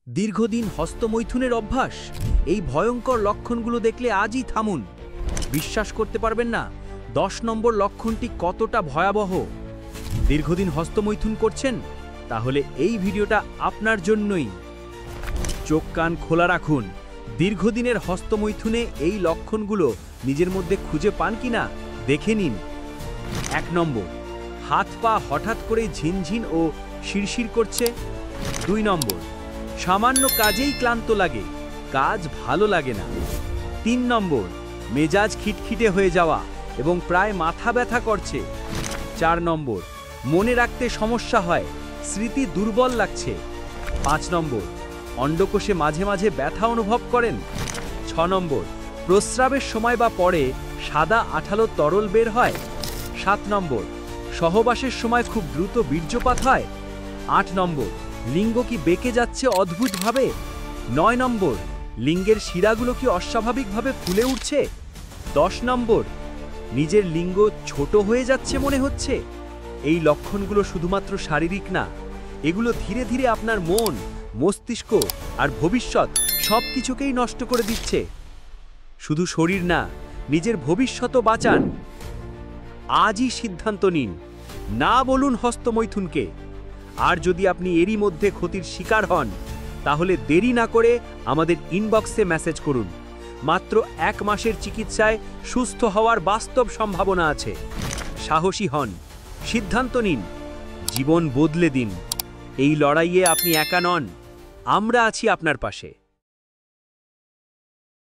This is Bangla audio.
দীর্ঘদিন হস্তমৈথুনের অভ্যাস, এই ভয়ঙ্কর লক্ষণগুলো দেখলে আজই থামুন। বিশ্বাস করতে পারবেন না 10 নম্বর লক্ষণটি কতটা ভয়াবহ। দীর্ঘদিন হস্তমৈথুন করছেন? তাহলে এই ভিডিওটা আপনার জন্যই। চোখ কান খোলা রাখুন। দীর্ঘদিনের হস্তমৈথুনে এই লক্ষণগুলো নিজের মধ্যে খুঁজে পান কিনা দেখে নিন। 1 নম্বর, হাত পা হঠাৎ করে ঝিনঝিন ও শিরশির করছে। 2 নম্বর, সামান্য কাজেই ক্লান্ত লাগে, কাজ ভালো লাগে না। 3 নম্বর, মেজাজ খিটখিটে হয়ে যাওয়া এবং প্রায় মাথা ব্যথা করছে। 4 নম্বর, মনে রাখতে সমস্যা হয়, স্মৃতি দুর্বল লাগছে। 5 নম্বর, অন্ডকোষে মাঝে মাঝে ব্যথা অনুভব করেন। 6 নম্বর, প্রস্রাবের সময় বা পরে সাদা আঠালো তরল বের হয়। 7 নম্বর, সহবাসের সময় খুব দ্রুত বীর্যপাত হয়। 8 নম্বর, লিঙ্গ কি বেঁকে যাচ্ছে অদ্ভুতভাবে। 9 নম্বর, লিঙ্গের শিরাগুলো কি অস্বাভাবিকভাবে ফুলে উঠছে। 10 নম্বর, নিজের লিঙ্গ ছোট হয়ে যাচ্ছে মনে হচ্ছে। এই লক্ষণগুলো শুধুমাত্র শারীরিক না, এগুলো ধীরে ধীরে আপনার মন, মস্তিষ্ক আর ভবিষ্যৎ সব কিছুকেই নষ্ট করে দিচ্ছে। শুধু শরীর না, নিজের ভবিষ্যৎও বাঁচান। আজই সিদ্ধান্ত নিন, না বলুন হস্তমৈথুনকে। আর যদি আপনি এরই মধ্যে ক্ষতির শিকার হন, তাহলে দেরি না করে আমাদের ইনবক্সে মেসেজ করুন। মাত্র 1 মাসের চিকিৎসায় সুস্থ হওয়ার বাস্তব সম্ভাবনা আছে। সাহসী হন, সিদ্ধান্ত নিন, জীবন বদলে দিন। এই লড়াইয়ে আপনি একা নন, আমরা আছি আপনার পাশে।